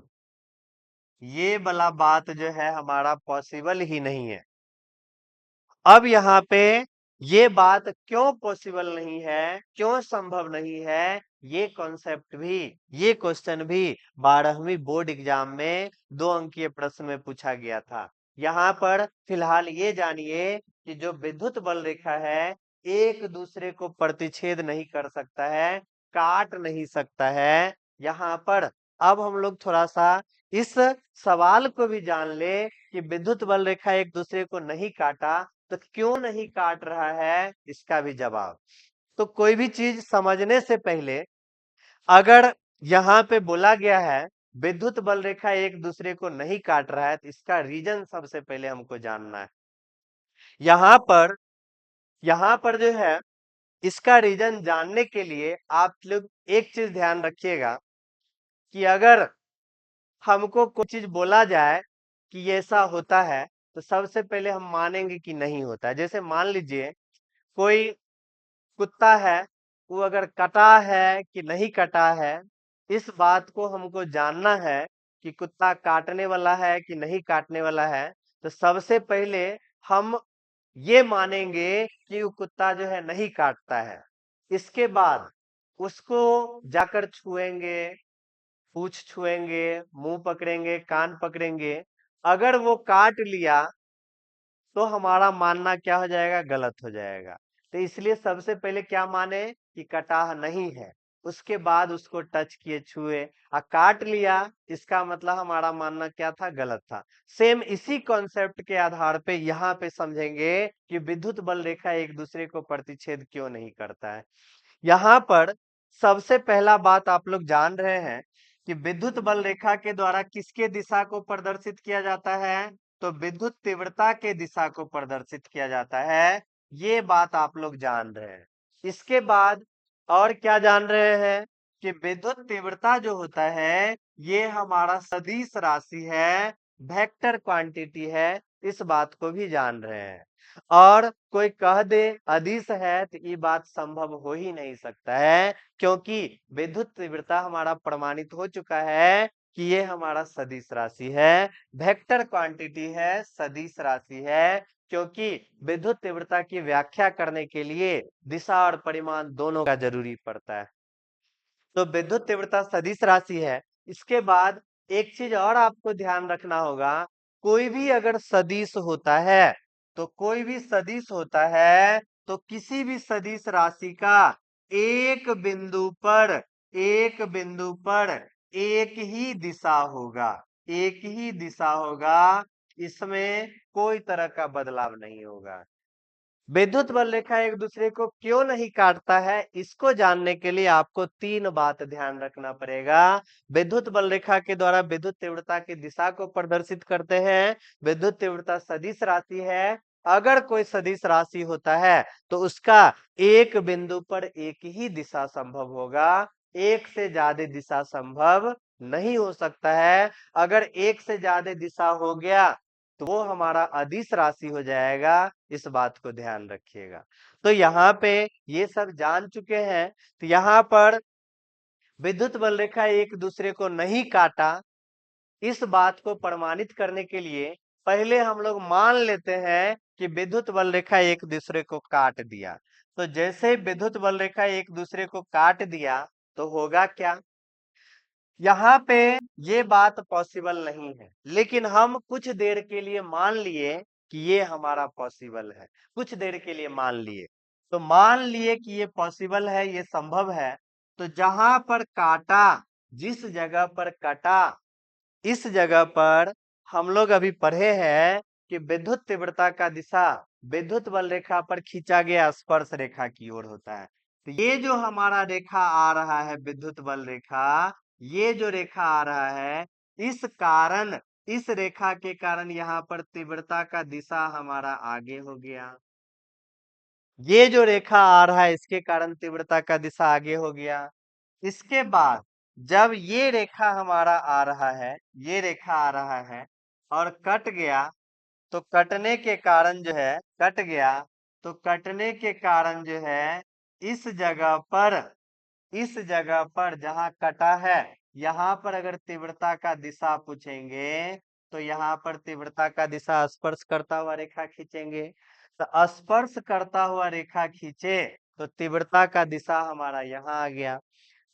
ये वाला बात जो है हमारा पॉसिबल ही नहीं है। अब यहाँ पे ये बात क्यों पॉसिबल नहीं है, क्यों संभव नहीं है, ये कॉन्सेप्ट भी, ये क्वेश्चन भी 12वीं बोर्ड एग्जाम में 2 अंकीय प्रश्न में पूछा गया था। यहाँ पर फिलहाल ये जानिए कि जो विद्युत बल रेखा है एक दूसरे को प्रतिच्छेद नहीं कर सकता है, काट नहीं सकता है। यहाँ पर अब हम लोग थोड़ा सा इस सवाल को भी जान ले कि विद्युत बल रेखा एक दूसरे को नहीं काटा तो क्यों नहीं काट रहा है, इसका भी जवाब। तो कोई भी चीज समझने से पहले अगर यहाँ पे बोला गया है विद्युत बल रेखा एक दूसरे को नहीं काट रहा है, तो इसका रीजन सबसे पहले हमको जानना है। यहाँ पर जो है इसका रीजन जानने के लिए आप लोग एक चीज ध्यान रखिएगा कि अगर हमको कोई चीज बोला जाए कि ये ऐसा होता है, तो सबसे पहले हम मानेंगे कि नहीं होता है। जैसे मान लीजिए कोई कुत्ता है, वो अगर कटा है कि नहीं कटा है, इस बात को हमको जानना है कि कुत्ता काटने वाला है कि नहीं काटने वाला है, तो सबसे पहले हम ये मानेंगे कि वो कुत्ता जो है नहीं काटता है। इसके बाद उसको जाकर छुएंगे, पूंछ छुएंगे, मुंह पकड़ेंगे, कान पकड़ेंगे। अगर वो काट लिया तो हमारा मानना क्या हो जाएगा, गलत हो जाएगा। तो इसलिए सबसे पहले क्या माने कि कटा नहीं है। उसके बाद उसको टच किए, छुए और काट लिया, इसका मतलब हमारा मानना क्या था? गलत था। सेम इसी कॉन्सेप्ट के आधार पे यहाँ पे समझेंगे कि विद्युत बल रेखा एक दूसरे को प्रतिच्छेद क्यों नहीं करता है। यहाँ पर सबसे पहला बात आप लोग जान रहे हैं कि विद्युत बल रेखा के द्वारा किसके दिशा को प्रदर्शित किया जाता है? तो विद्युत तीव्रता के दिशा को प्रदर्शित किया जाता है। ये बात आप लोग जान रहे हैं। इसके बाद और क्या जान रहे हैं कि विद्युत तीव्रता जो होता है ये हमारा सदिश राशि है, वेक्टर क्वांटिटी है, इस बात को भी जान रहे हैं। और कोई कह दे अदिश है तो ये बात संभव हो ही नहीं सकता है, क्योंकि विद्युत तीव्रता हमारा प्रमाणित हो चुका है कि ये हमारा सदिश राशि है, वेक्टर क्वांटिटी है, सदिश राशि है। क्योंकि विद्युत तीव्रता की व्याख्या करने के लिए दिशा और परिमाण दोनों का जरूरी पड़ता है। तो विद्युत तीव्रता सदिश राशि है। इसके बाद एक चीज और आपको ध्यान रखना होगा, कोई भी अगर सदिश होता है तो कोई भी सदिश होता है तो किसी भी सदिश राशि का एक बिंदु पर एक बिंदु पर एक ही दिशा होगा, एक ही दिशा होगा, इसमें कोई तरह का बदलाव नहीं होगा। विद्युत बल रेखा एक दूसरे को क्यों नहीं काटता है, इसको जानने के लिए आपको तीन बात ध्यान रखना पड़ेगा। विद्युत बल रेखा के द्वारा विद्युत तीव्रता की दिशा को प्रदर्शित करते हैं। विद्युत तीव्रता सदिश राशि है। अगर कोई सदिश राशि होता है तो उसका एक बिंदु पर एक ही दिशा संभव होगा, एक से ज्यादा दिशा संभव नहीं हो सकता है। अगर एक से ज्यादा दिशा हो गया तो वो हमारा अदिश राशि हो जाएगा, इस बात को ध्यान रखिएगा। तो यहाँ पे ये सब जान चुके हैं, तो यहाँ पर विद्युत बल रेखा एक दूसरे को नहीं काटा, इस बात को प्रमाणित करने के लिए पहले हम लोग मान लेते हैं कि विद्युत बल रेखा एक दूसरे को काट दिया। तो जैसे विद्युत बल रेखा एक दूसरे को काट दिया तो होगा क्या? यहाँ पे ये बात पॉसिबल नहीं है, लेकिन हम कुछ देर के लिए मान लिए कि ये हमारा पॉसिबल है, कुछ देर के लिए मान लिए। तो मान लिए कि ये पॉसिबल है, ये संभव है। तो जहां पर काटा, जिस जगह पर कटा, इस जगह पर हम लोग अभी पढ़े हैं कि विद्युत तीव्रता का दिशा विद्युत बल रेखा पर खींचा गया स्पर्श रेखा की ओर होता है। तो ये जो हमारा रेखा आ रहा है विद्युत बल रेखा, ये जो रेखा आ रहा है, इस कारण, इस रेखा के कारण यहाँ पर तीव्रता का दिशा हमारा आगे हो गया। ये जो रेखा आ रहा है इसके कारण तीव्रता का दिशा आगे हो गया। इसके बाद जब ये रेखा हमारा आ रहा है, ये रेखा आ रहा है और कट गया, तो कटने के कारण जो है, कट गया तो कटने के कारण जो है इस जगह पर, इस जगह पर जहां कटा है, यहाँ पर अगर तीव्रता का दिशा पूछेंगे तो यहाँ पर तीव्रता का दिशा स्पर्श करता हुआ रेखा खींचेंगे। तो स्पर्श करता हुआ रेखा खींचे तो तीव्रता का दिशा हमारा यहाँ आ गया।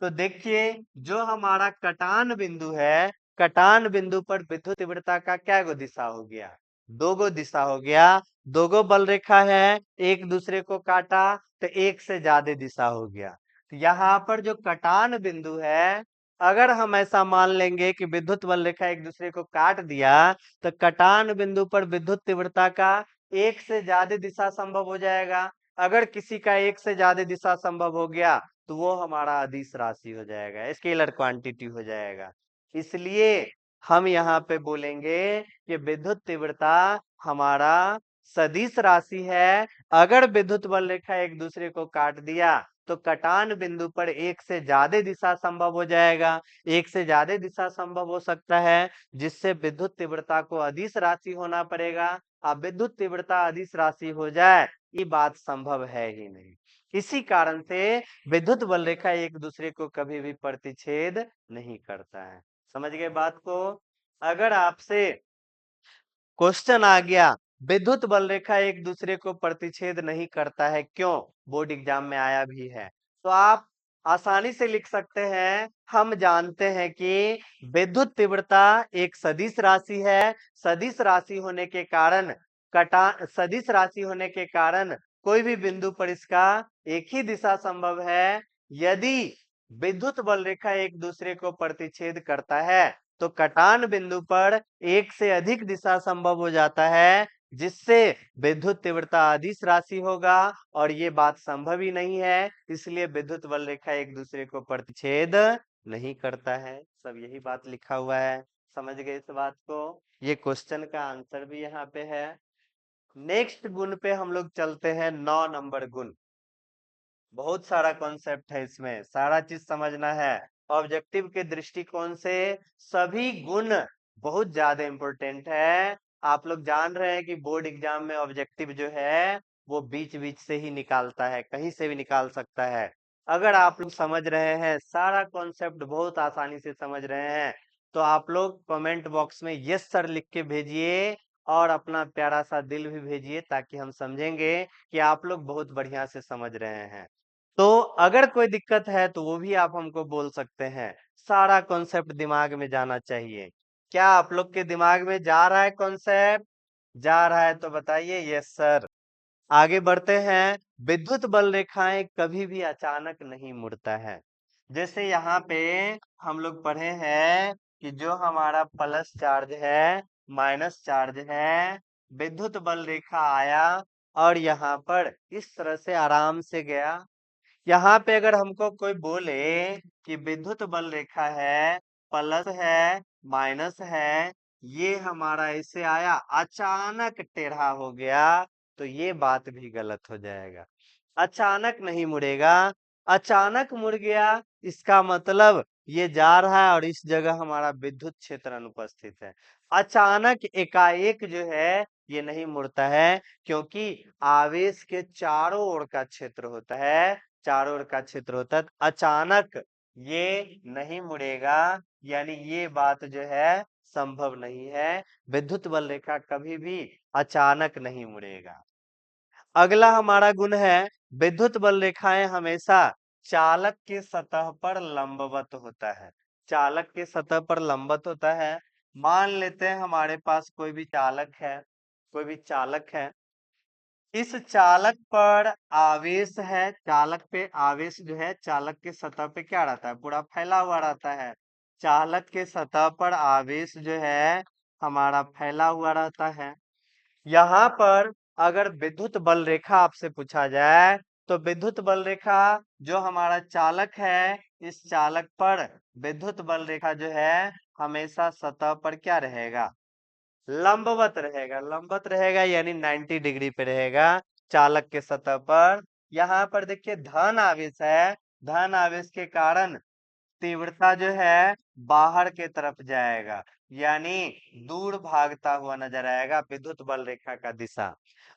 तो देखिए जो हमारा कटान बिंदु है, कटान बिंदु पर विद्युत तीव्रता का क्या गो दिशा हो गया? दो गो दिशा हो गया। दो गो बल रेखा है, एक दूसरे को काटा तो एक से ज्यादा दिशा हो गया। तो यहाँ पर जो कटान बिंदु है, अगर हम ऐसा मान लेंगे कि विद्युत बल रेखा एक दूसरे को काट दिया, तो कटान बिंदु पर विद्युत तीव्रता का एक से ज्यादा दिशा संभव हो जाएगा। अगर किसी का एक से ज्यादा दिशा संभव हो गया तो वो हमारा अदिश राशि हो जाएगा, स्केलर क्वांटिटी हो जाएगा। इसलिए हम यहाँ पे बोलेंगे कि विद्युत तीव्रता हमारा सदिश राशि है। अगर विद्युत बल रेखा एक दूसरे को काट दिया तो कटान बिंदु पर एक से ज्यादा दिशा संभव हो जाएगा, एक से ज्यादा दिशा संभव हो सकता है, जिससे विद्युत तीव्रता को अदिश राशि होना पड़ेगा। अब विद्युत तीव्रता अदिश राशि हो जाए, ये बात संभव है ही नहीं। इसी कारण से विद्युत बल रेखा एक दूसरे को कभी भी प्रतिच्छेद नहीं करता है। समझ गए बात को? अगर आपसे क्वेश्चन आ गया विद्युत बल रेखा एक दूसरे को प्रतिच्छेद नहीं करता है क्यों, बोर्ड एग्जाम में आया भी है, तो आप आसानी से लिख सकते हैं, हम जानते हैं कि विद्युत तीव्रता एक सदिश राशि है। सदिश राशि होने के कारण सदिश राशि होने के कारण कोई भी बिंदु पर इसका एक ही दिशा संभव है। यदि विद्युत बल रेखा एक दूसरे को प्रतिच्छेद करता है तो कटान बिंदु पर एक से अधिक दिशा संभव हो जाता है, जिससे विद्युत तीव्रता अदिश राशि होगा, और ये बात संभव ही नहीं है, इसलिए विद्युत बल रेखा एक दूसरे को प्रतिच्छेद नहीं करता है। सब यही बात लिखा हुआ है, समझ गए इस बात को। ये क्वेश्चन का आंसर भी यहाँ पे है। नेक्स्ट गुण पे हम लोग चलते हैं, 9 नंबर गुण। बहुत सारा कॉन्सेप्ट है इसमें, सारा चीज समझना है। ऑब्जेक्टिव के दृष्टिकोण से सभी गुण बहुत ज्यादा इंपॉर्टेंट है। आप लोग जान रहे हैं कि बोर्ड एग्जाम में ऑब्जेक्टिव जो है वो बीच बीच से ही निकालता है, कहीं से भी निकाल सकता है। अगर आप लोग समझ रहे हैं, सारा कॉन्सेप्ट बहुत आसानी से समझ रहे हैं, तो आप लोग कमेंट बॉक्स में यस सर लिख के भेजिए, और अपना प्यारा सा दिल भी भेजिए, ताकि हम समझेंगे कि आप लोग बहुत बढ़िया से समझ रहे हैं। तो अगर कोई दिक्कत है तो वो भी आप हमको बोल सकते हैं। सारा कॉन्सेप्ट दिमाग में जाना चाहिए। क्या आप लोग के दिमाग में जा रहा है कॉन्सेप्ट? जा रहा है तो बताइए यस सर। आगे बढ़ते हैं। विद्युत बल रेखाएं कभी भी अचानक नहीं मुड़ता है। जैसे यहाँ पे हम लोग पढ़े हैं कि जो हमारा प्लस चार्ज है, माइनस चार्ज है, विद्युत बल रेखा आया और यहाँ पर इस तरह से आराम से गया। यहाँ पे अगर हमको कोई बोले कि विद्युत बल रेखा है, प्लस है, माइनस है, ये हमारा ऐसे आया, अचानक टेढ़ा हो गया, तो ये बात भी गलत हो जाएगा। अचानक नहीं मुड़ेगा। अचानक मुड़ गया इसका मतलब ये जा रहा है और इस जगह हमारा विद्युत क्षेत्र अनुपस्थित है। अचानक एकाएक जो है ये नहीं मुड़ता है, क्योंकि आवेश के चारों ओर का क्षेत्र होता है, चारों ओर का क्षेत्र होता है। अचानक ये नहीं मुड़ेगा, यानी ये बात जो है संभव नहीं है। विद्युत बल रेखा कभी भी अचानक नहीं मुड़ेगा। अगला हमारा गुण है, विद्युत बल रेखाएं हमेशा चालक के सतह पर लंबवत होता है। चालक के सतह पर लंबवत होता है। मान लेते हैं हमारे पास कोई भी चालक है, कोई भी चालक है, इस चालक पर आवेश है, चालक पे आवेश जो है चालक के सतह पे क्या रहता है, पूरा फैला हुआ रहता है। चालक के सतह पर आवेश जो है हमारा फैला हुआ रहता है। यहाँ पर अगर विद्युत बल रेखा आपसे पूछा जाए, तो विद्युत बल रेखा जो हमारा चालक है, इस चालक पर विद्युत बल रेखा जो है हमेशा सतह पर क्या रहेगा, लंबवत रहेगा। लंबवत रहेगा यानी 90 डिग्री पे रहेगा चालक के सतह पर। यहाँ पर देखिए धन आवेश है, धन आवेश के कारण तीव्रता जो है बाहर के तरफ जाएगा, यानी दूर भागता हुआ नजर आएगा विद्युत बल रेखा का दिशा।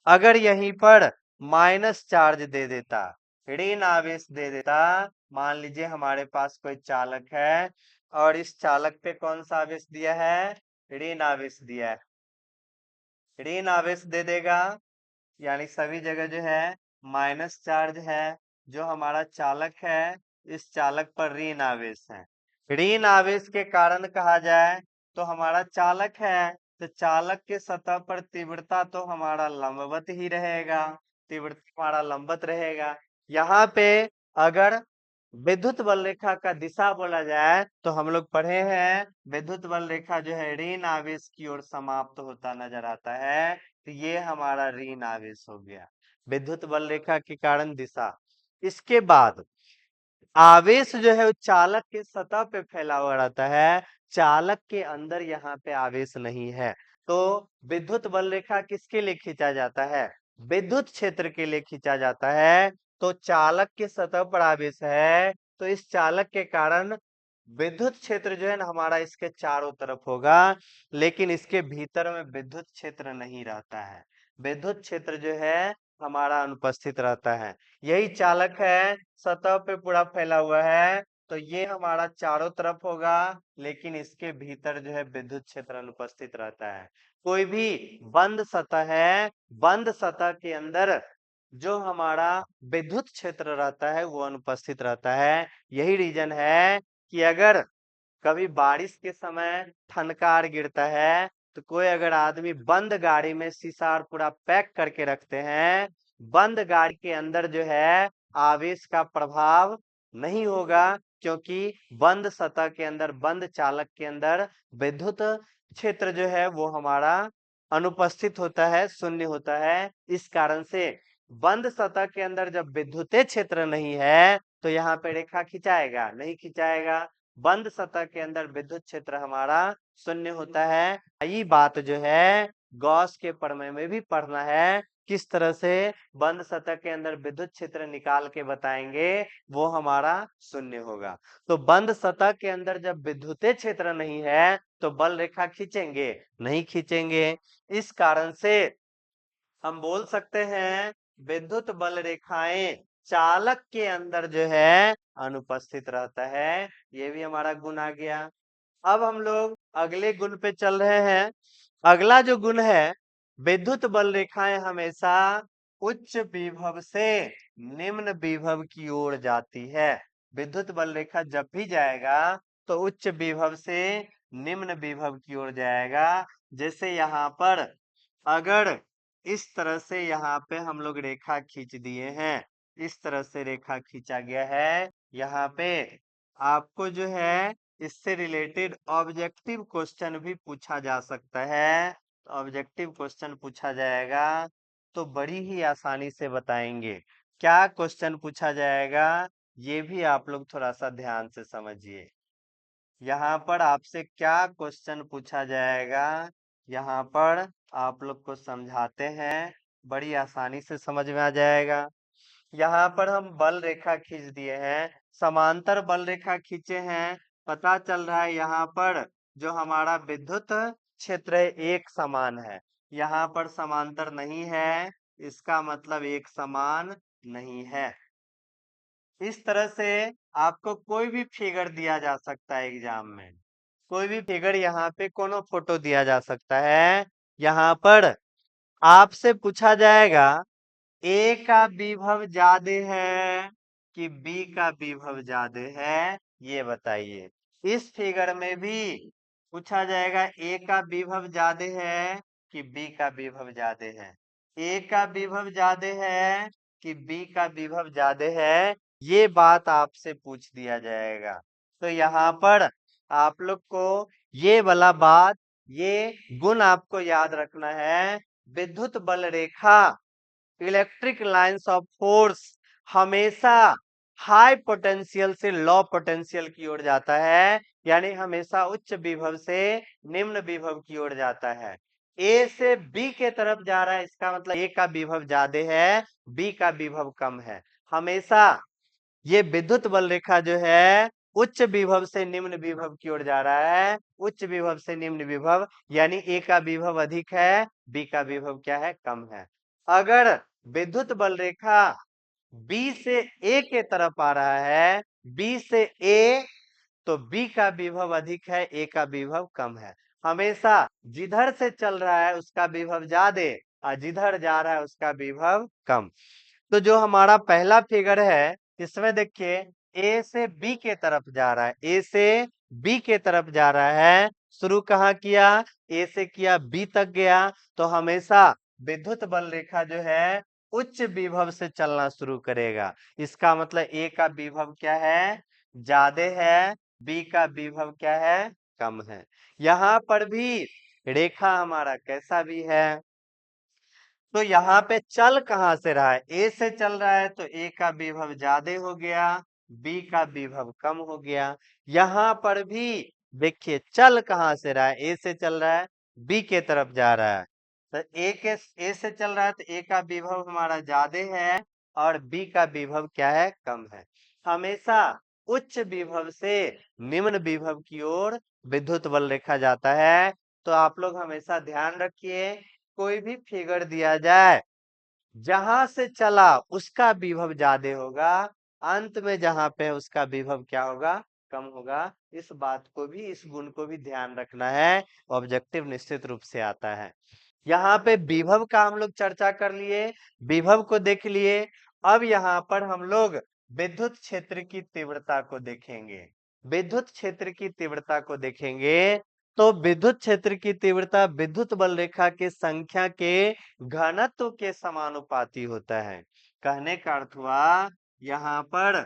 अगर यहीं पर माइनस चार्ज दे देता, ऋण आवेश दे देता, मान लीजिए हमारे पास कोई चालक है और इस चालक पे कौन सा आवेश दिया है, ऋण आवेश दिया है, ऋण आवेश दे देगा, यानी सभी जगह जो है माइनस चार्ज है। जो हमारा चालक है, इस चालक पर ऋण आवेश है। ऋण आवेश के कारण कहा जाए तो हमारा चालक है, तो चालक के सतह पर तीव्रता तो हमारा लंबवत ही रहेगा, तीव्रता हमारा लंबवत रहेगा। यहाँ पे अगर विद्युत बल रेखा का दिशा बोला जाए तो हम लोग पढ़े हैं, विद्युत बल रेखा जो है ऋण आवेश की ओर समाप्त होता नजर आता है, तो ये हमारा ऋण आवेश हो गया, विद्युत बल रेखा के कारण दिशा। इसके बाद आवेश जो है वो चालक के सतह पे फैला हुआ रहता है, चालक के अंदर यहाँ पे आवेश नहीं है। तो विद्युत बल रेखा किसके लिए खींचा जाता है, विद्युत क्षेत्र के लिए खींचा जाता है। तो चालक के सतह पर आवेश है, तो इस चालक के कारण विद्युत क्षेत्र जो है ना हमारा इसके चारों तरफ होगा, लेकिन इसके भीतर में विद्युत क्षेत्र नहीं रहता है। विद्युत क्षेत्र जो है हमारा अनुपस्थित रहता है। यही चालक है, सतह पे पूरा फैला हुआ है, तो ये हमारा चारों तरफ होगा, लेकिन इसके भीतर जो है विद्युत क्षेत्र अनुपस्थित रहता है। कोई भी बंद सतह है, बंद सतह के अंदर जो हमारा विद्युत क्षेत्र रहता है वो अनुपस्थित रहता है। यही रीजन है कि अगर कभी बारिश के समय ठनकार गिरता है, तो कोई अगर आदमी बंद गाड़ी में शीशा पूरा पैक करके रखते हैं, बंद गाड़ी के अंदर जो है आवेश का प्रभाव नहीं होगा, क्योंकि बंद सतह के अंदर, बंद चालक के अंदर विद्युत क्षेत्र जो है वो हमारा अनुपस्थित होता है, शून्य होता है। इस कारण से बंद सतह के अंदर जब विद्युतीय क्षेत्र नहीं है तो यहाँ पे रेखा खिंचाएगा नहीं, खिंचाएगा। बंद सतह के अंदर विद्युत क्षेत्र हमारा शून्य होता है। यही बात जो है गॉस के प्रमेय में भी पढ़ना है, किस तरह से बंद सतह के अंदर विद्युत क्षेत्र निकाल के बताएंगे, वो हमारा शून्य होगा। तो बंद सतह के अंदर जब विद्युतीय क्षेत्र नहीं है तो बल रेखा खींचेंगे नहीं, खींचेंगे। इस कारण से हम बोल सकते हैं विद्युत बल रेखाएं चालक के अंदर जो है अनुपस्थित रहता है। ये भी हमारा गुण आ गया। अब हम लोग अगले गुण पे चल रहे हैं। अगला जो गुण है, विद्युत बल रेखाएं हमेशा उच्च विभव से निम्न विभव की ओर जाती है। विद्युत बल रेखा जब भी जाएगा तो उच्च विभव से निम्न विभव की ओर जाएगा। जैसे यहाँ पर अगर इस तरह से यहाँ पे हम लोग रेखा खींच दिए हैं, इस तरह से रेखा खींचा गया है, यहाँ पे आपको जो है इससे रिलेटेड ऑब्जेक्टिव क्वेश्चन भी पूछा जा सकता है। ऑब्जेक्टिव क्वेश्चन पूछा जाएगा तो बड़ी ही आसानी से बताएंगे। क्या क्वेश्चन पूछा जाएगा ये भी आप लोग थोड़ा सा ध्यान से समझिए। यहाँ पर आपसे क्या क्वेश्चन पूछा जाएगा, यहाँ पर आप लोग को समझाते हैं, बड़ी आसानी से समझ में आ जाएगा। यहाँ पर हम बल रेखा खींच दिए हैं, समांतर बल रेखा खींचे हैं। पता चल रहा है यहाँ पर जो हमारा विद्युत क्षेत्र है एक समान है, यहाँ पर समांतर नहीं है, इसका मतलब एक समान नहीं है। इस तरह से आपको कोई भी फिगर दिया जा सकता है एग्जाम में, कोई भी फिगर यहाँ पे कोनो फोटो दिया जा सकता है। यहाँ पर आपसे पूछा जाएगा ए का विभव ज्यादा है कि बी का विभव ज्यादा है, ये बताइए। इस फिगर में भी पूछा जाएगा ए का विभव ज्यादा है कि बी का विभव ज्यादा है, ए का विभव ज्यादा है कि बी का विभव ज्यादा है, ये बात आपसे पूछ दिया जाएगा। तो यहाँ पर आप लोग को ये वाला बात, ये गुण आपको याद रखना है। विद्युत बल रेखा, इलेक्ट्रिक लाइंस ऑफ फोर्स हमेशा हाई पोटेंशियल से लो पोटेंशियल की ओर जाता है, यानी हमेशा उच्च विभव से निम्न विभव की ओर जाता है। ए से बी के तरफ जा रहा है, इसका मतलब ए का विभव ज्यादा है, बी का विभव कम है। हमेशा ये विद्युत बल रेखा जो है उच्च विभव से निम्न विभव की ओर जा रहा है, उच्च विभव से निम्न विभव, यानी ए का विभव अधिक है, बी का विभव क्या है, कम है। अगर विद्युत बल रेखा बी से ए के तरफ आ रहा है, बी से ए, तो बी का विभव अधिक है, ए का विभव कम है। हमेशा जिधर से चल रहा है उसका विभव ज्यादा और जिधर जा रहा है उसका विभव कम। तो जो हमारा पहला फिगर है इसमें देखिए ए से बी के तरफ जा रहा है, ए से बी के तरफ जा रहा है। शुरू कहाँ किया, ए से किया, बी तक गया। तो हमेशा विद्युत बल रेखा जो है उच्च विभव से चलना शुरू करेगा। इसका मतलब ए का विभव क्या है, ज्यादा है, बी का विभव क्या है, कम है। यहाँ पर भी रेखा हमारा कैसा भी है, तो यहाँ पे चल कहाँ से रहा है, ए से चल रहा है तो ए का विभव ज्यादा हो गया, बी का विभव कम हो गया। यहाँ पर भी देखिए चल कहाँ से रहा है, ए से चल रहा है, बी के तरफ जा रहा है। तो ए से चल रहा है तो ए का विभव हमारा ज्यादा है और बी का विभव क्या है, कम है। हमेशा उच्च विभव से निम्न विभव की ओर विद्युत बल रेखा जाता है। तो आप लोग हमेशा ध्यान रखिए, कोई भी फिगर दिया जाए, जहां से चला उसका विभव ज्यादा होगा, अंत में जहां पे है उसका विभव क्या होगा, कम होगा। इस बात को भी, इस गुण को भी ध्यान रखना है, ऑब्जेक्टिव निश्चित रूप से आता है। यहाँ पे विभव का हम लोग चर्चा कर लिए, विभव को देख लिए। अब यहाँ पर हम लोग विद्युत क्षेत्र की तीव्रता को देखेंगे, विद्युत क्षेत्र की तीव्रता को देखेंगे। तो विद्युत क्षेत्र की तीव्रता विद्युत बल रेखा के संख्या के घनत्व के समानुपाती होता है। कहने का अर्थ हुआ, यहाँ पर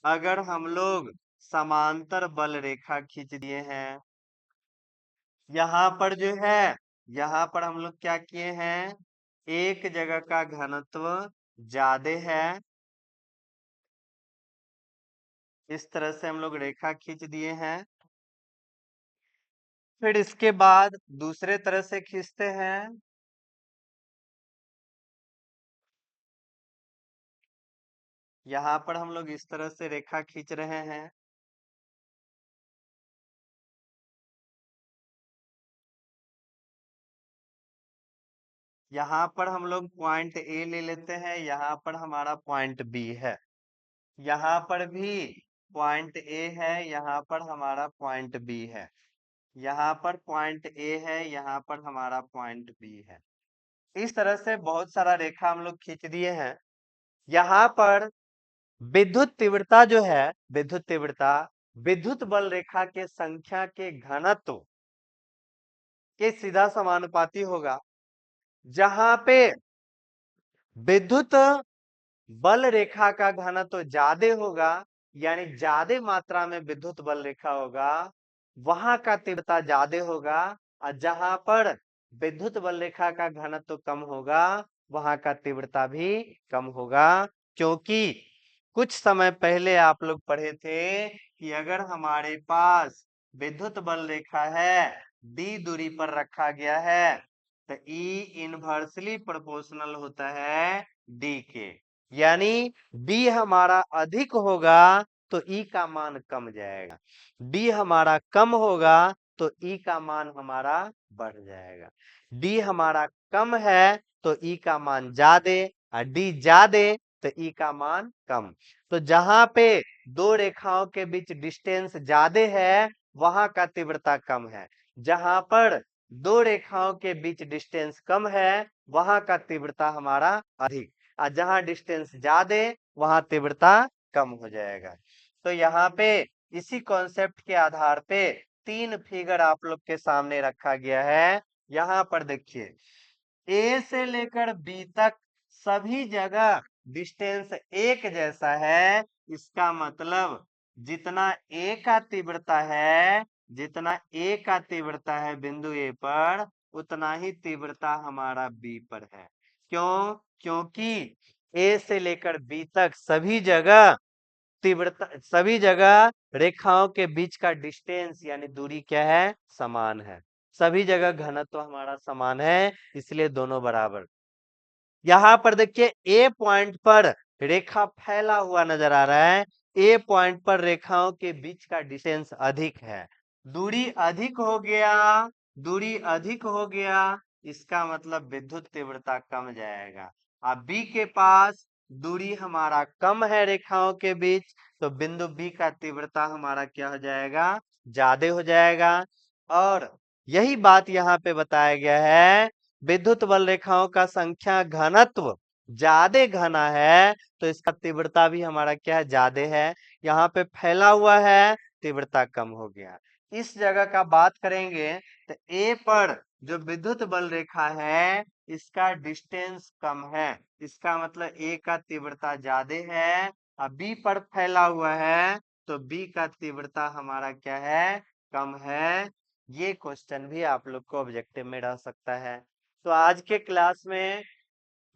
अगर हम लोग समांतर बल रेखा खींच दिए हैं। यहाँ पर जो है, यहाँ पर हम लोग क्या किए हैं, एक जगह का घनत्व ज्यादा है, इस तरह से हम लोग रेखा खींच दिए हैं। फिर इसके बाद दूसरे तरह से खींचते हैं। यहाँ पर हम लोग इस तरह से रेखा खींच रहे हैं। यहाँ पर हम लोग पॉइंट ए ले लेते हैं, यहाँ पर हमारा पॉइंट बी है। यहाँ पर भी पॉइंट ए है, यहाँ पर हमारा पॉइंट बी है। यहाँ पर पॉइंट ए है, यहाँ पर हमारा पॉइंट बी है। इस तरह से बहुत सारा रेखा हम लोग खींच दिए हैं। यहाँ पर विद्युत तीव्रता जो है, विद्युत तीव्रता विद्युत बल रेखा के संख्या के घनत्व के सीधा समानुपाती होगा। जहां पे विद्युत बल रेखा का घनत्व ज्यादा होगा, यानी ज्यादा मात्रा में विद्युत बल रेखा होगा, वहां का तीव्रता ज्यादा होगा। और जहां पर विद्युत बल रेखा का घनत्व कम होगा, वहां का तीव्रता भी कम होगा। क्योंकि कुछ समय पहले आप लोग पढ़े थे कि अगर हमारे पास विद्युत बल रेखा है, डी दूरी पर रखा गया है, तो ई इनवर्सली प्रोपोर्शनल होता है डी के। यानी डी हमारा अधिक होगा तो ई का मान कम जाएगा, डी हमारा कम होगा तो ई का मान हमारा बढ़ जाएगा। डी हमारा कम है तो ई का मान ज्यादा, और डी ज्यादा तो ई का मान कम। तो जहां पे दो रेखाओं के बीच डिस्टेंस ज्यादा है, वहां का तीव्रता कम है। जहां पर दो रेखाओं के बीच डिस्टेंस कम है, वहां का तीव्रता हमारा अधिक। और जहां डिस्टेंस ज्यादा, वहां तीव्रता कम हो जाएगा। तो यहाँ पे इसी कॉन्सेप्ट के आधार पे तीन फिगर आप लोग के सामने रखा गया है। यहाँ पर देखिए, ए से लेकर बी तक सभी जगह डिस्टेंस एक जैसा है। इसका मतलब जितना ए का तीव्रता है, जितना ए का तीव्रता है बिंदु ए पर, उतना ही तीव्रता हमारा बी पर है। क्यों? क्योंकि ए से लेकर बी तक सभी जगह तीव्रता, सभी जगह रेखाओं के बीच का डिस्टेंस यानी दूरी क्या है, समान है। सभी जगह घनत्व तो हमारा समान है, इसलिए दोनों बराबर। यहाँ पर देखिए, ए पॉइंट पर रेखा फैला हुआ नजर आ रहा है। ए पॉइंट पर रेखाओं के बीच का डिस्टेंस अधिक है, दूरी अधिक हो गया, दूरी अधिक हो गया, इसका मतलब विद्युत तीव्रता कम जाएगा। अब बी के पास दूरी हमारा कम है रेखाओं के बीच, तो बिंदु बी का तीव्रता हमारा क्या हो जाएगा, ज्यादा हो जाएगा। और यही बात यहाँ पे बताया गया है, विद्युत बल रेखाओं का संख्या घनत्व ज्यादा घना है, तो इसका तीव्रता भी हमारा क्या है, ज्यादा है। यहाँ पे फैला हुआ है, तीव्रता कम हो गया। इस जगह का बात करेंगे तो ए पर जो विद्युत बल रेखा है, इसका डिस्टेंस कम है, इसका मतलब ए का तीव्रता ज्यादा है। अब बी पर फैला हुआ है, तो बी का तीव्रता हमारा क्या है, कम है। ये क्वेश्चन भी आप लोग को ऑब्जेक्टिव में रह सकता है। तो आज के क्लास में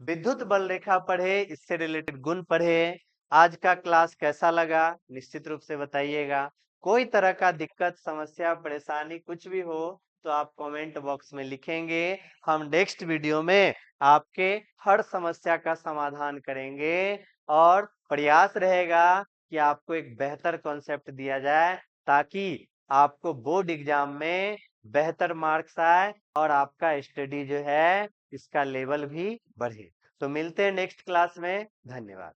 विद्युत बल रेखा पढ़े, इससे रिलेटेड गुण पढ़े। आज का क्लास कैसा लगा निश्चित रूप से बताइएगा। कोई तरह का दिक्कत, समस्या, परेशानी कुछ भी हो तो आप कमेंट बॉक्स में लिखेंगे। हम नेक्स्ट वीडियो में आपके हर समस्या का समाधान करेंगे, और प्रयास रहेगा कि आपको एक बेहतर कॉन्सेप्ट दिया जाए, ताकि आपको बोर्ड एग्जाम में बेहतर मार्क्स आए और आपका स्टडी जो है, इसका लेवल भी बढ़े। तो मिलते हैं नेक्स्ट क्लास में। धन्यवाद।